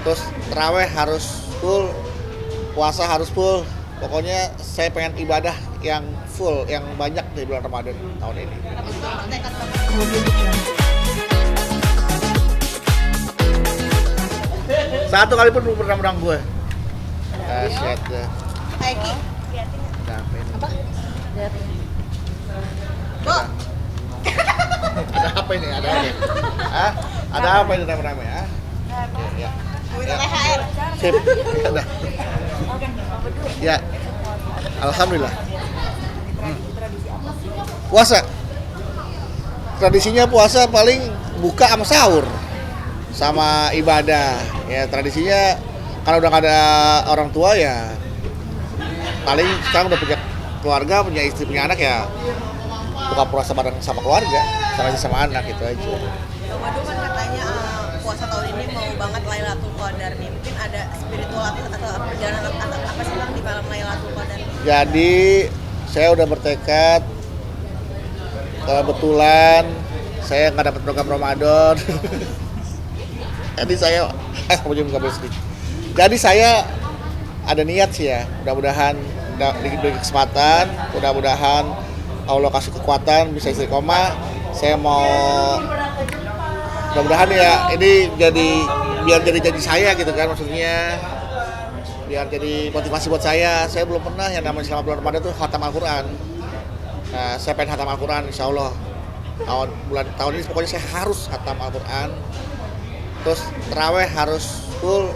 Terus terawih harus full, puasa harus full. Pokoknya saya pengen ibadah yang full, yang banyak di bulan Ramadan tahun ini. Satu kali pun belum pernah menang gue. Shit ya. Eki. Apa? Bo. Ada apa ini? Ada apa? Hah? Ada apa ini rame-rame? Ya. Minta THR. Sip. Ya, dah. Ya. Alhamdulillah. Puasa. Tradisinya puasa paling buka sama sahur. Sama ibadah. Ya, tradisinya kalau udah gak ada orang tua ya paling sekarang udah punya keluarga, punya istri, punya anak ya buka puasa bareng sama keluarga, sama istri sama anak gitu aja. Waduh kan katanya puasa tahun ini mau banget Lailatul Qadar nih. Mungkin ada spiritual atau perjalanan atau apa sih Bang di malam Lailatul Qadar? Jadi saya udah bertekad, kebetulan saya nggak dapat program Ramadan. Jadi saya Jadi saya ada niat sih ya, mudah-mudahan diberi kesempatan, mudah-mudahan Allah kasih kekuatan bisa istiqomah. Saya mau mudah-mudahan ya ini biar jadi janji saya gitu kan, maksudnya biar jadi motivasi buat saya. Saya belum pernah yang namanya selama bulan Ramadan tuh khatam Al-Quran. Nah, saya pengen khatam Al-Quran insya Allah tahun ini pokoknya saya harus khatam Al-Quran. Terus terawih harus full,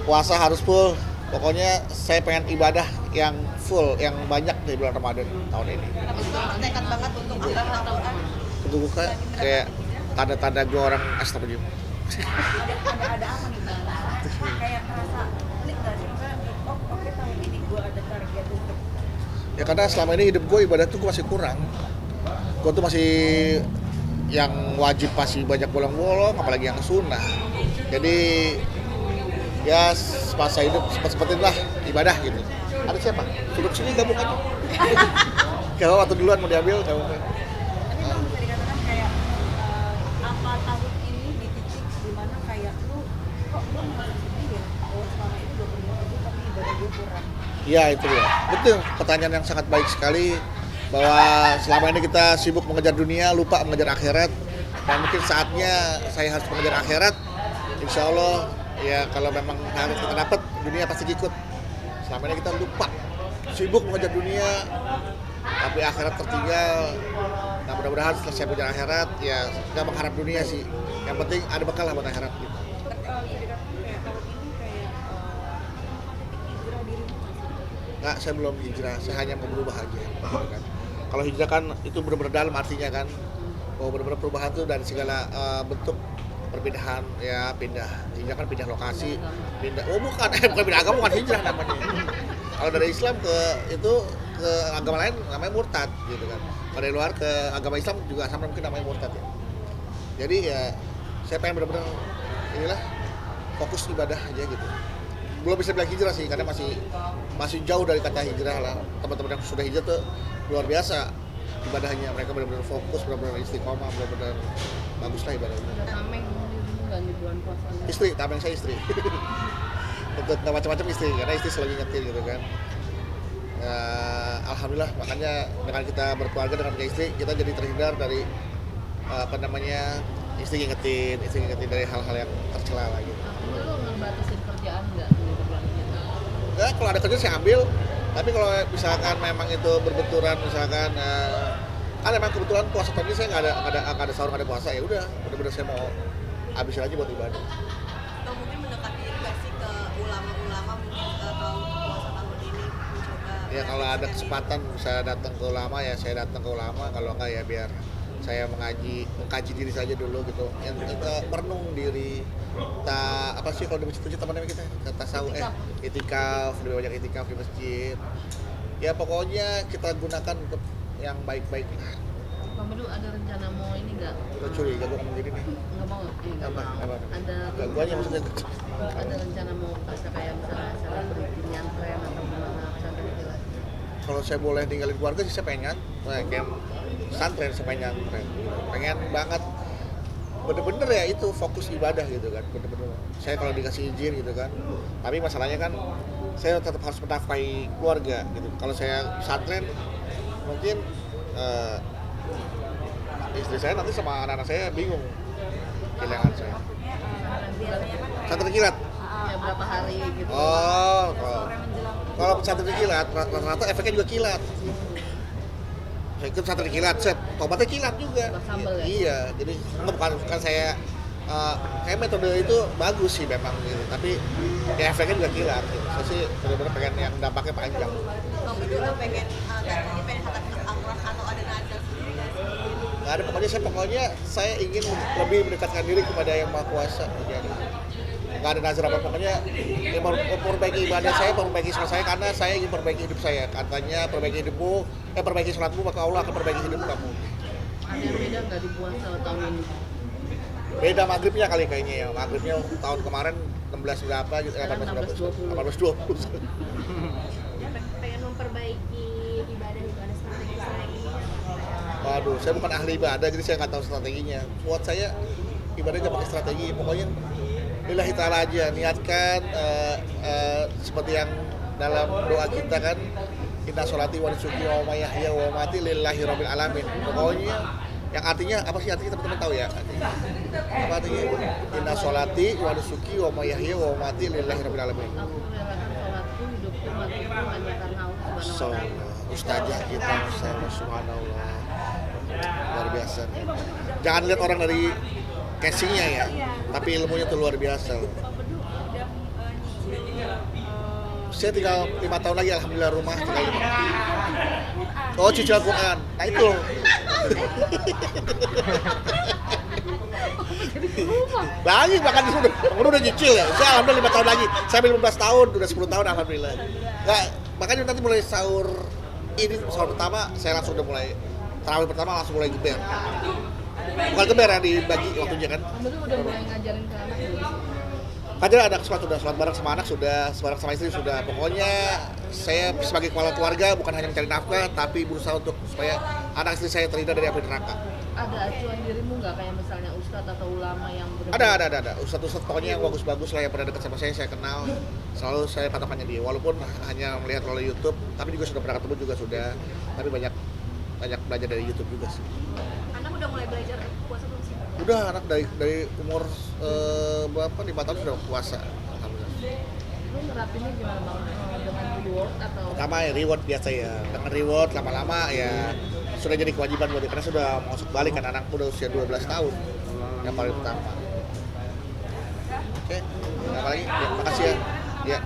puasa harus full. Pokoknya saya pengen ibadah yang full, yang banyak di bulan Ramadan tahun ini. Tekad banget untuk khatam Al-Quran. Untuk buka kayak tanda-tanda gue orang astagfirullah. Ada apa nih Bang? Kayak merasa klik gak sih? Oke tahun ini gue ada target untuk Ya karena selama ini hidup gue ibadah tuh gue masih kurang. Gue tuh masih yang wajib masih banyak bolong-bolong, apalagi yang sunnah. Jadi ya semasa hidup sempat-sempatin lah ibadah gitu. Ada siapa? Duduk sini gabung aja. Kalau waktu duluan mau diambil gabung. tapi Bang bisa dikatakan kayak apa tahun ini di titik dimana kayak lu kok gue merasa sedih ya bahwa selama ini gue berdoa tapi ibadah gue kurang. Iya itu ya. Betul, pertanyaan yang sangat baik sekali bahwa selama ini kita sibuk mengejar dunia, lupa mengejar akhirat. Dan mungkin saatnya saya harus mengejar akhirat. Insya Allah ya kalau memang harus kita dapat, dunia pasti ikut. Selama ini kita lupa, sibuk mengejar dunia, tapi akhirat tertinggal. Nah mudah-mudahan setelah saya mengejar akhirat, ya kita mengharap dunia sih. Yang penting ada bekal lah buat akhirat gitu. Bisa dikatakan kayak tahun ini kayak hijrah dirimu masih. Nggak, saya belum hijrah, saya hanya mau berubah aja. Gitu kan. Kalau hijrah kan itu benar-benar dalam artinya kan, bahwa benar-benar perubahan itu dari segala bentuk perpindahan ya, pindah hijrah kan pindah lokasi, pindah bukan pindah agama, bukan hijrah namanya. Kalau dari Islam ke agama lain namanya murtad gitu kan. Kalau dari luar ke agama Islam juga sama mungkin namanya murtad ya. Jadi ya saya pengen benar-benar inilah fokus ibadah aja gitu. Belum bisa bilang hijrah sih karena masih jauh dari kata hijrah lah. Teman-teman yang sudah hijrah tuh luar biasa ibadahnya, mereka benar-benar fokus, benar-benar istiqomah, benar-benar bagus lah ibadahnya. Tameng nggak di bulan puasa? Istri, tameng saya istri. Untuk nggak macam-macam istri, karena istri selalu nyetir gitu kan. Ya, alhamdulillah makanya dengan kita berkeluarga dengan istri kita jadi terhindar dari istri ngingetin dari hal-hal yang tercela lah gitu. Lu ngebatasin kerjaan nggak di bulan itu? Ya, kalau ada kerja saya ambil, tapi kalau misalkan memang itu berbenturan misalkan kan memang kebetulan puasa tadi saya nggak ada sahur, nggak ada puasa, ya udah benar-benar saya mau habisin aja buat ibadah. Atau mungkin mendekati diri nggak sih ke ulama-ulama mungkin tahun puasa tahun ini mencoba. Ya kalau ada kesempatan saya datang ke ulama ya saya datang ke ulama, kalau enggak ya biar saya mengkaji diri saja dulu gitu. Yang merenung diri, apa sih kalau di masjid teman-teman kita tasawuf itikaf, lebih banyak itikaf di masjid. Ya pokoknya kita gunakan untuk yang baik-baik. Bang Bedu ada rencana mau ini nggak? Udah curiga gue ngomong gini nih. Nggak mau? Nggak Apa? mau. Ada Gangguannya maksudnya. ada rencana mau pasca kayak misalnya berhenti nyantren atau gimana pesantren gitu lah? Kalau saya boleh tinggalin keluarga sih saya pengen kayak pesantren, saya pengen nyantren. Pengen banget bener-bener ya itu fokus ibadah gitu kan, bener-bener saya kalau dikasih izin gitu kan, tapi masalahnya kan saya tetap harus menafkahi keluarga gitu. Kalau saya pesantren mungkin istri saya nanti sama anak-anak saya bingung kehilangan saya. Maksudnya biasanya kan kayak Pesantren kilat. Ya berapa hari gitu. Oh, sore menjelang kalau pesantren kilat rata-rata efeknya juga kilat. Saya ikut pesantren kilat, set tobatnya kilat juga. Sambal ya? Iya, jadi bukan saya kayak metode itu bagus sih memang gitu, tapi ya efeknya juga kilat gitu. Saya sih benar-benar pengen yang dampaknya panjang. Kamu juga pengen katanya pengen khatam Al-Quran atau ada nazar sendiri nggak sih? Nggak ada, pokoknya saya ingin lebih mendekatkan diri kepada yang Maha Kuasa. Jadi nggak ada nazar apa, pokoknya ya, memperbaiki ibadah saya, memperbaiki sholat saya, karena saya ingin perbaiki hidup saya. Katanya perbaiki hidupmu, perbaiki sholatmu, maka Allah akan perbaiki hidup kamu. Ada yang beda nggak di puasa tahun ini? Beda maghribnya kali kayaknya ya, maghribnya tahun kemarin 16 berapa gitu, 18 20. pengen memperbaiki ibadah itu ada strategi selain ini. Waduh, saya bukan ahli ibadah, jadi saya nggak tahu strateginya. Buat saya ibadahnya pakai strategi, pokoknya lillahi ta'ala aja, niatkan seperti yang dalam doa kita kan, inna sholati wa nusuki wa mahyaya wa mamati lillahi rabbil alamin. Pokoknya yang artinya apa sih, artinya teman-teman tahu ya? Apa artinya? Inna sholati wa nusuki wa mahyaya wa mamati lillahi rabbil alamin. Aku merelakan sholatku, hidupku, matiku hanya karena Allah Subhanahu wa Ta'ala. Ustazah kita, Ustazah subhanallah, luar biasa. Jangan lihat orang dari casingnya ya, tapi ilmunya tuh luar biasa. Pak Bedu udah nyicil Saya tinggal 5 tahun lagi, alhamdulillah rumah tinggal 5. Oh, cicilan Quran. Nah itu. Lagi bahkan udah nyicil ya. Saya alhamdulillah 5 tahun lagi. Saya 15 tahun, udah 10 tahun alhamdulillah. Enggak, makanya nanti mulai sahur pertama saya langsung udah mulai tarawih pertama langsung mulai geber. Bukan geber ya, dibagi waktunya kan. Kamu tuh udah mulai ngajarin ke anak belum? Kadang ada sholat, sudah sholat bareng sama anak, sudah bareng sama istri, sudah. Pokoknya saya sebagai kepala keluarga bukan hanya mencari nafkah, tapi berusaha untuk supaya anak istri saya terhindar dari api neraka. Ada acuan dirimu nggak kayak misalnya ustadz atau ulama yang Ada. Ustadz pokoknya yang bagus-bagus lah, yang pernah dekat sama saya kenal. Selalu saya patokannya dia, walaupun hanya melihat melalui YouTube, tapi juga sudah pernah ketemu juga sudah. Tapi banyak belajar dari YouTube juga sih. anak udah mulai belajar puasa belum sih? Udah, anak dari umur berapa, 5 tahun sudah puasa. Alhamdulillah. lu nerapinnya gimana bang? Dengan reward atau Pertama ya reward biasa ya, dengan reward lama-lama ya sudah jadi kewajiban buat dia, karena sudah masuk balik kan, anakku udah usia 12 tahun yang paling pertama. Oke, apa lagi? Ya, makasih ya. Ya.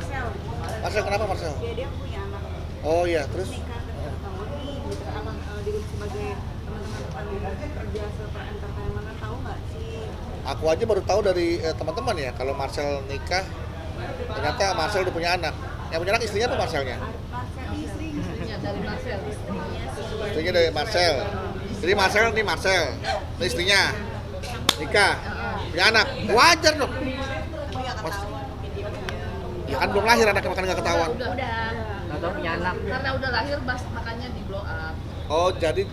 Marcel, kenapa Marcel? Dia punya anak Oh iya, terus? nikah dan tahun nih gitu akan diurus sebagai teman-teman kerja seperti entertainment kan tahu nggak sih? Aku aja baru tahu dari teman-teman ya, kalau Marcel nikah, ternyata Marcel udah punya anak. Yang punya anak istrinya apa Marcelnya? Marcel istrinya dari Marcel? Istrinya dari Marcel. Jadi Marcel ini Marcel, ini istrinya nikah, punya anak. Wajar dong. Iya. tapi nggak ketahuan mungkin dia punya. Ya kan belum lahir anaknya, makanya nggak ketahuan. Udah Nggak tahu punya anak. karena udah lahir makanya di blow up. Oh, jadi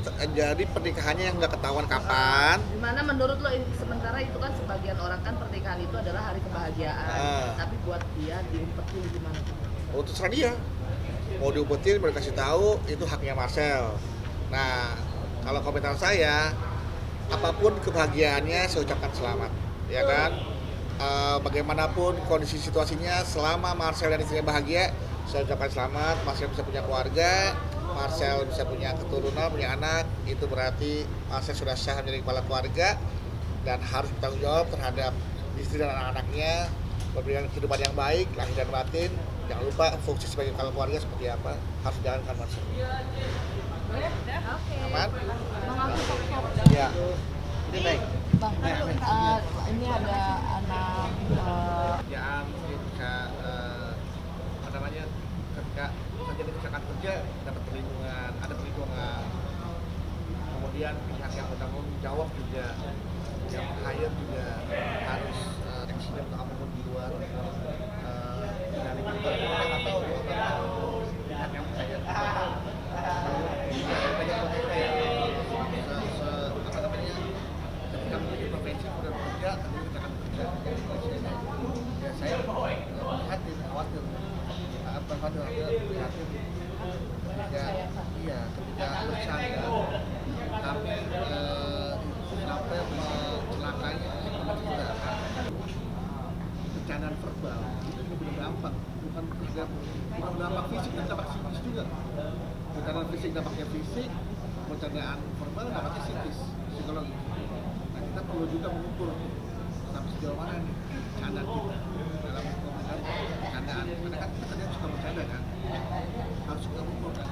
pernikahannya yang nggak ketahuan kapan? Dimana menurut lo sementara itu kan sebagian orang kan pernikahan itu adalah hari kebahagiaan, tapi buat dia diumpetin gimana? Oh, terserah dia. Mau diumpetin, mau dikasih tahu, itu haknya Marcel. Nah, kalau komentar saya, apapun kebahagiaannya saya ucapkan selamat, ya kan? Bagaimanapun kondisi situasinya, selama Marcel dan istrinya bahagia, saya ucapkan selamat. Marcel bisa punya keluarga, Marcel bisa punya keturunan, punya anak, itu berarti Marcel sudah sah menjadi kepala keluarga dan harus bertanggung jawab terhadap istri dan anak-anaknya, memberikan kehidupan yang baik, lahir dan batin. Jangan lupa fungsi sebagai kepala keluarga seperti apa, harus dijalankan Marcel. Aman? Ya. Ini baik. Bang, ini ada anak Kerjaan ketika apa namanya, ketika terjadi kecelakaan kerja dapat perlindungan, ada perlindungan. Kemudian pihak yang bertanggung jawab juga, yang hire juga harus accident apapun di luar dari atau pihak yang percaya banyak apa namanya, ketika memiliki profesi udah fisik dampaknya fisik, bercandaan verbal dampaknya psikologi. Nah kita perlu juga mengukur sampai sejauh mana nih candaan kita dalam komunikasi candaan. Karena kan kita kadang suka bercanda kan, harus kita ukur kan.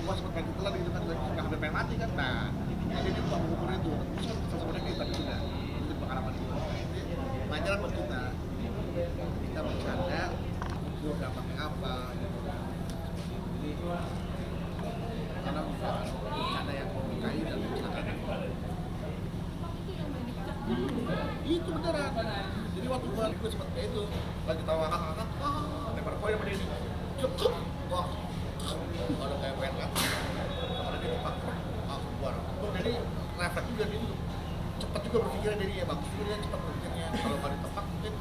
Gua sempat main telan gitu kan, suka hampir pengen mati kan. Nah jadi dia juga mengukur itu. Terus sebenarnya kita juga itu pengalaman itu. Jadi pelajaran buat kita bercanda, ukur dampaknya apa. Gitu. Jadi karena bercanda yang melukai dan mencelakai. Itu beneran. Jadi waktu gue sempat kayak itu lagi tawa kakak, lempar koin sama dia ini, cuk, wah, ada kayak pengen kan, karena dia cepat, keluar. Jadi refleks juga dia cepat juga berpikirnya, jadi ya bagus juga dia cepat berpikirnya. Kalau nggak ditepak mungkin